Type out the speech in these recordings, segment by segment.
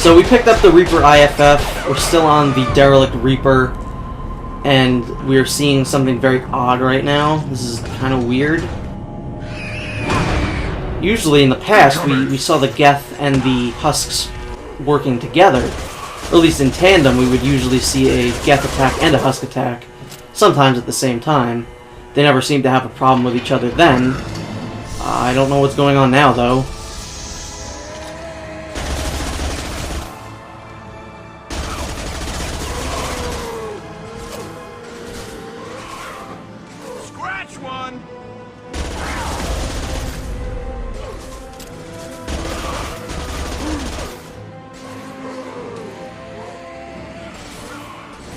So we picked up the Reaper IFF. We're still on the Derelict Reaper, and we're seeing something very odd right now. This is kind of weird. Usually in the past, we saw the Geth and the Husks working together. Or at least in tandem, we would usually see a Geth attack and a Husk attack, sometimes at the same time. They never seemed to have a problem with each other then. I don't know what's going on now, though. Scratch one!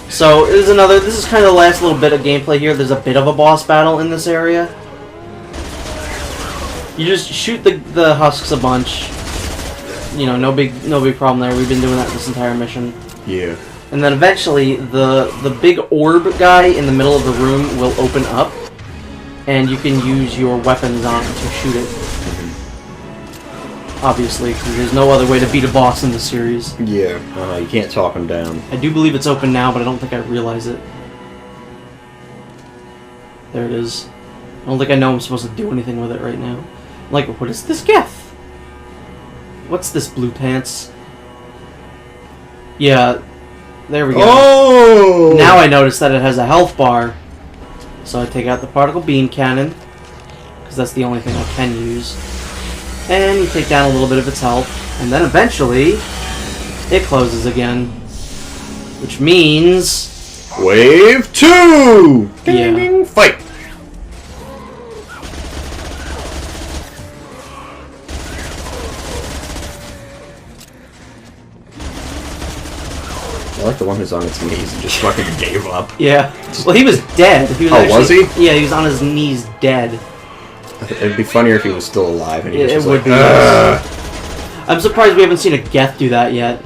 So, this is kind of the last little bit of gameplay here. There's a bit of a boss battle in this area. You just shoot the Husks a bunch. You know, no big problem there. We've been doing that this entire mission. Yeah. And then eventually, the big orb guy in the middle of the room will open up, and you can use your weapons on it to shoot it. Obviously, because there's no other way to beat a boss in this series. Yeah, you can't talk him down. I do believe it's open now, but I don't think I realize it. There it is. I don't think I know I'm supposed to do anything with it right now. Like, what is this Geth? What's this blue pants? Yeah, there we go. Oh! Now I notice that it has a health bar. So I take out the particle beam cannon, because that's the only thing I can use. And you take down a little bit of its health, and then eventually it closes again. Which means... Wave 2! Yeah. Ding, fight! I like the one who's on its knees and just fucking gave up. Yeah. Well, he was dead. He was was he? Yeah, he was on his knees dead. It'd be funnier if he was still alive and he was It just would like, be. I'm surprised we haven't seen a Geth do that yet.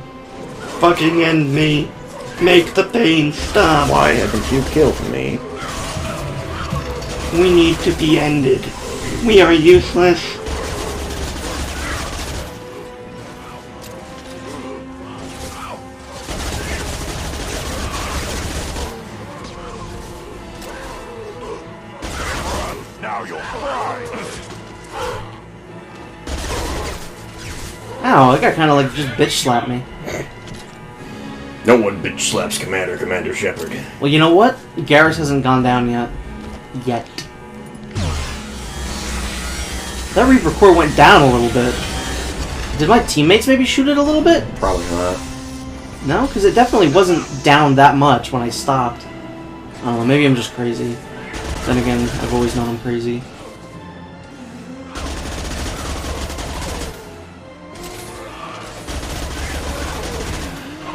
Fucking end me. Make the pain stop. Why haven't you killed me? We need to be ended. We are useless. Now you'll cry! Ow, that guy kind of like just bitch slapped me. No one bitch slaps Commander Shepard. Well, you know what? Garrus hasn't gone down yet. That Reaper core went down a little bit. Did my teammates maybe shoot it a little bit? Probably not. No, because it definitely wasn't down that much when I stopped. I don't know, maybe I'm just crazy. Then again, I've always known I'm crazy.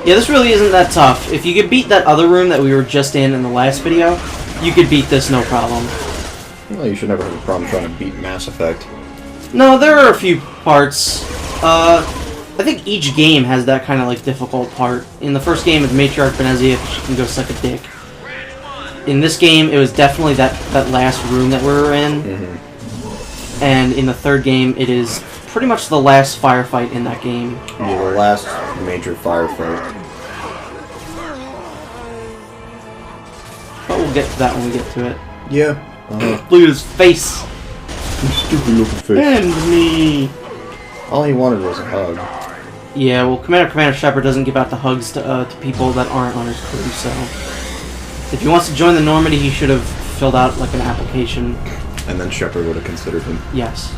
Yeah, this really isn't that tough. If you could beat that other room that we were just in the last video, you could beat this no problem. Well, you should never have a problem trying to beat Mass Effect. No, there are a few parts. I think each game has that kind of like difficult part. In the first game, it's Matriarch Benezia, she can go suck a dick. In this game, it was definitely that last room that we were in. Mm-hmm. And in the third game, it is pretty much the last firefight in that game. Yeah, the last major firefight. But we'll get to that when we get to it. Yeah. Look at his face! Stupid looking face. End me. All he wanted was a hug. Yeah, well, Commander Shepard doesn't give out the hugs to people that aren't on his crew, so... If he wants to join the Normandy, he should have filled out, like, an application. And then Shepard would have considered him. Yes.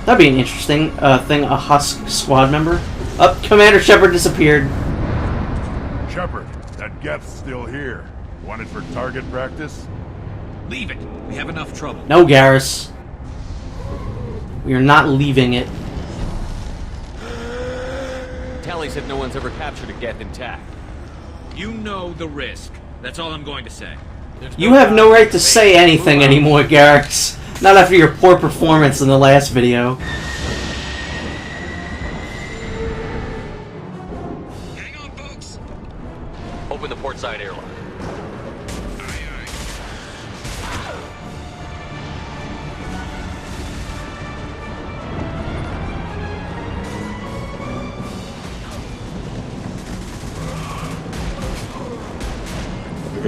That'd be an interesting thing, a Husk squad member. Oh, Commander Shepard disappeared. Shepard, that Geth's still here. Want it for target practice? Leave it. We have enough trouble. No, Garrus. We are not leaving it. Tally said no one's ever captured a Geth intact. You know the risk. That's all I'm going to say. You have no right to say anything anymore, Garrus. Not after your poor performance in the last video. Hang on, folks. Open the port side airlock.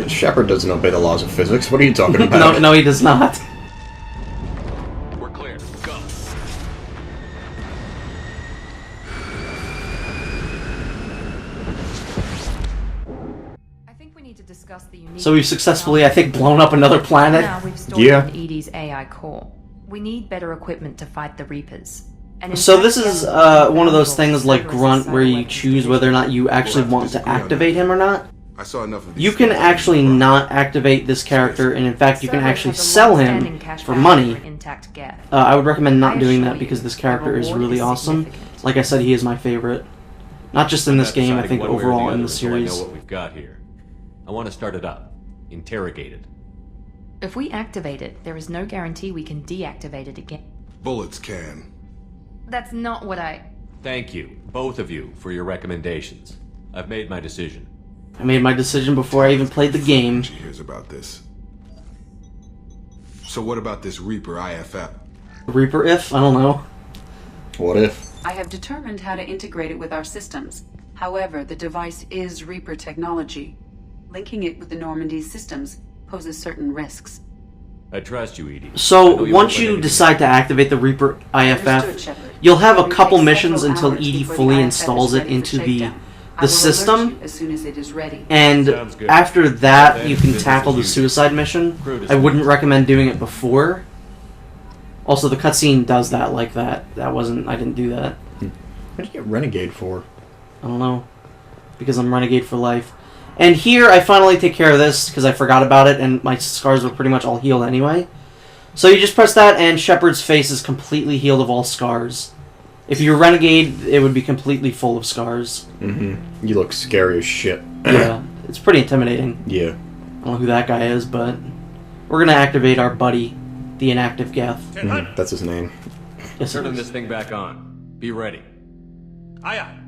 Shepard doesn't obey the laws of physics. What are you talking about? No, he does not. We're clear. Go. I think we need to discuss the unique. So we've successfully, I think, blown up another planet. Now we've stored Yeah. in Edie's AI core. We need better equipment to fight the Reapers. And in So fact, this is one of those things like Grunt where you choose whether or not you actually want to activate him or not. I saw enough of these You can things. actually not activate this character, and in fact you can actually sell him for money. Intact Geth. I would recommend not doing that because this character is really awesome. Like I said, he is my favorite. Not just in this Not game, I deciding think one way or overall in other the until I series. know what we've got here. I want to start it up. Interrogate it. If we activate it, there is no guarantee we can deactivate it again. Bullets can. That's not what I... Thank you, both of you, for your recommendations. I've made my decision. I made my decision before I even played the game. She hears about this. So what about this Reaper IFF? Reaper if? I don't know. What if? I have determined how to integrate it with our systems. However, the device is Reaper technology. Linking it with the Normandy's systems poses certain risks. I trust you, Edie. I know So you once won't let you anything decide to activate the Reaper Understood, IFF, Shepard. you'll have a It couple takes missions several until hours Edie before fully IFF installs is it ready for into the shakedown. I will alert system. you as soon as it is ready. And Sounds good. after that, Then you can business tackle as the usual. suicide mission. Crew to I wouldn't service. recommend doing it before. Also, the cutscene does that like that. I didn't do that. What did you get Renegade for? I don't know. Because I'm Renegade for life. And here, I finally take care of this, because I forgot about it, and my scars were pretty much all healed anyway. So you just press that, and Shepard's face is completely healed of all scars. If you're Renegade, it would be completely full of scars. Mm-hmm. You look scary as shit. Yeah, it's pretty intimidating. Yeah. I don't know who that guy is, but we're gonna activate our buddy, the inactive Geth. Mhm. That's his name. Yes, it Turning is. this thing back on. Be ready. Aye, aye.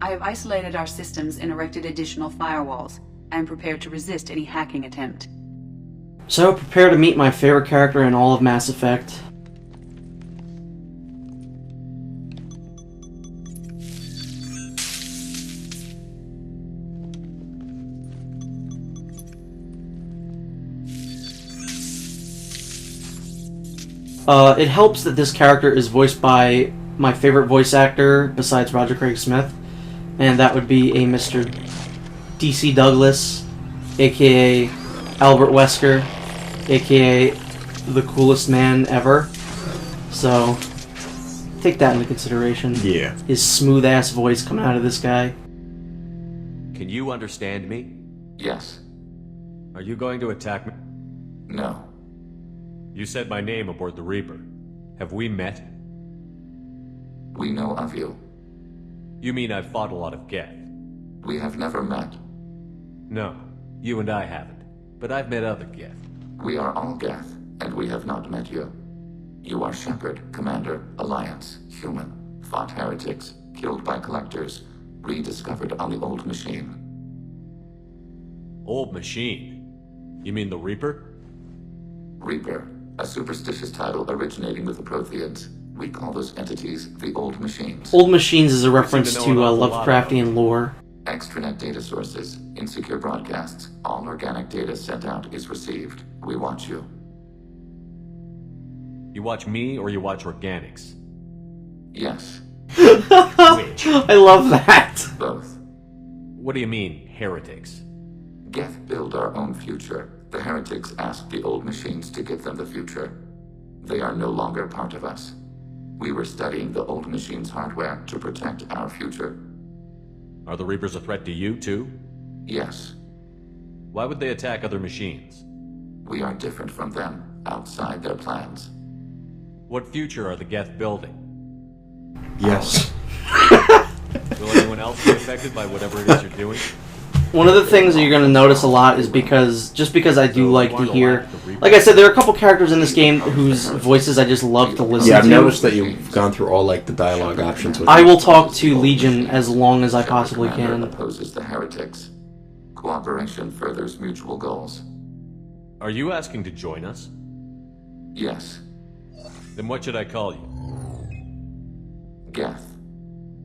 I have isolated our systems and erected additional firewalls. I am prepared to resist any hacking attempt. So prepare to meet my favorite character in all of Mass Effect. It helps that this character is voiced by my favorite voice actor besides Roger Craig Smith, and that would be a Mr. DC Douglas, aka Albert Wesker, aka the coolest man ever. So, take that into consideration. Yeah. His smooth ass voice coming out of this guy. Can you understand me? Yes. Are you going to attack me? No. You said my name aboard the Reaper. Have we met? We know of you. You mean I've fought a lot of Geth? We have never met. No, you and I haven't. But I've met other Geth. We are all Geth, and we have not met you. You are Shepard, Commander, Alliance, human, fought heretics, killed by collectors, rediscovered on the old machine. Old machine? You mean the Reaper? Reaper, a superstitious title originating with the Protheans. We call those entities the Old Machines. Old Machines is a reference know to an awful lot Lovecraftian lore. Extranet data sources, insecure broadcasts, all organic data sent out is received. We watch you. You watch me or you watch organics? Yes, Which? I love that. both. What do you mean, heretics? Geth build our own future. The heretics asked the old machines to give them the future. They are no longer part of us. We were studying the old machines' hardware to protect our future. Are the Reapers a threat to you, too? Yes, Why would they attack other machines? we are different from them, outside their plans. What future are the Geth building? Yes. Will anyone else be affected by whatever it is you're doing? One of the things that you're going to notice a lot is because I do like to hear, like I said, there are a couple characters in this game whose voices I just love to listen Yeah, I've to. noticed that you've gone through all like the dialogue options. With I it. will talk to Legion as long as I Shepard possibly Commander can. opposes the heretics. Cooperation furthers mutual goals. Are you asking to join us? Yes, Then what should I call you? Geth.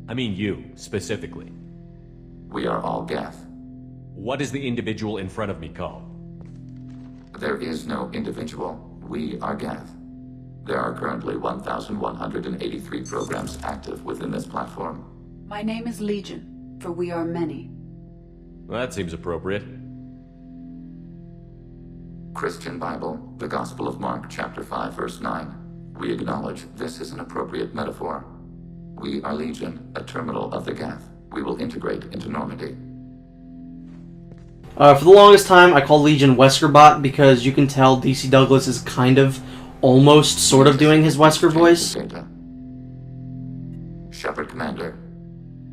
I mean you, specifically. We are all Geth. What is the individual in front of me called? There is no individual. We are Geth. There are currently 1,183 programs active within this platform. My name is Legion, for we are many. Well, that seems appropriate. Christian Bible, the Gospel of Mark, chapter 5, verse 9. We acknowledge this is an appropriate metaphor. We are Legion, a terminal of the Geth. We will integrate into Normandy. For the longest time, I called Legion Weskerbot because you can tell DC Douglas is kind of, almost, sort of doing his Wesker voice. Shepard Commander,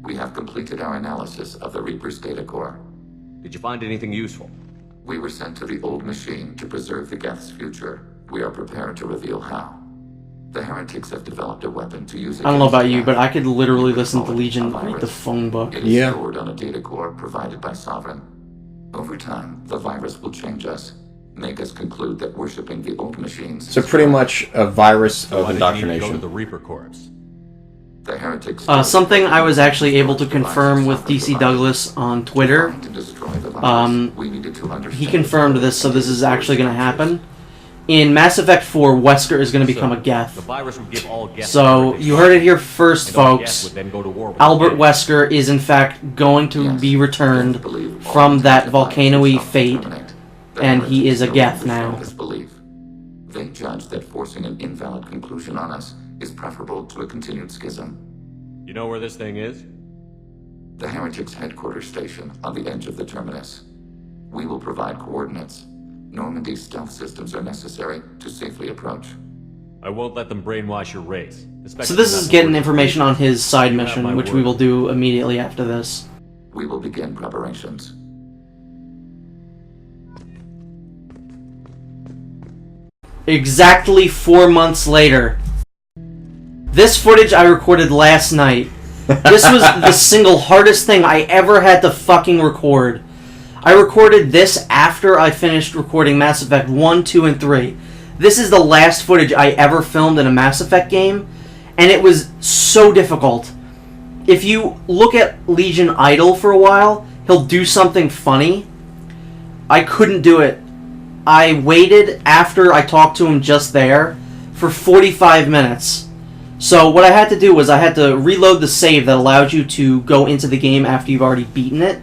we have completed our analysis of the Reaper's data core. Did you find anything useful? We were sent to the old machine to preserve the Geth's future. We are prepared to reveal how. The heretics have developed a weapon to use. I don't know about you, but I could literally listen to Legion read the phone book. It is stored on a data core provided by Sovereign. Over time, the virus will change us, make us conclude that worshipping the old machines. So pretty much a virus Why of did you need to indoctrination. go to the Reaper Corps? The heretics. Something I was actually able to confirm with DC Douglas on Twitter. He confirmed this, so this is actually going to happen. In Mass Effect 4, Wesker is going to become a Geth. The virus would give all Geth So, you heard it here first, and all Geth folks. would then go to war with Albert the Wesker is in fact going to be returned from that volcano-y fate, and he is a Geth now. They judge that forcing an invalid conclusion on us is preferable to a continued schism. You know where this thing is? The heretics' headquarters station on the edge of the terminus. We will provide coordinates. Normandy's stealth systems are necessary to safely approach. I won't let them brainwash your race. So this is getting information on his side mission, which we will do immediately after this. We will begin preparations. Exactly 4 months later. This footage I recorded last night. This was the single hardest thing I ever had to fucking record. I recorded this after I finished recording Mass Effect 1, 2, and 3. This is the last footage I ever filmed in a Mass Effect game, and it was so difficult. If you look at Legion idle for a while, he'll do something funny. I couldn't do it. I waited after I talked to him just there for 45 minutes. So what I had to do was I had to reload the save that allows you to go into the game after you've already beaten it.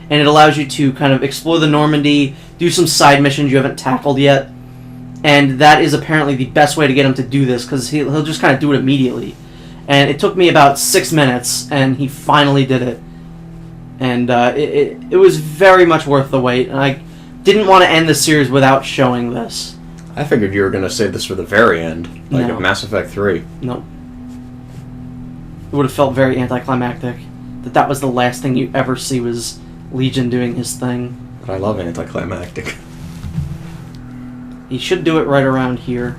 And it allows you to kind of explore the Normandy, do some side missions you haven't tackled yet. And that is apparently the best way to get him to do this, because he'll just kind of do it immediately. And it took me about 6 minutes, and he finally did it. And it was very much worth the wait, and I didn't want to end the series without showing this. I figured you were going to save this for the very end, like No. Mass Effect 3. No. It would have felt very anticlimactic. That was the last thing you ever see was Legion doing his thing. But I love anticlimactic. He should do it right around here.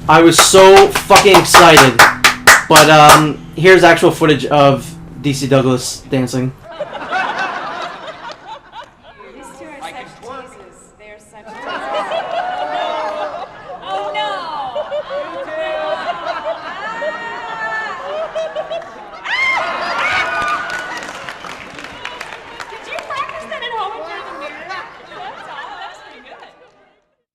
I was so fucking excited. But here's actual footage of DC Douglas dancing. These two are such teases. They are such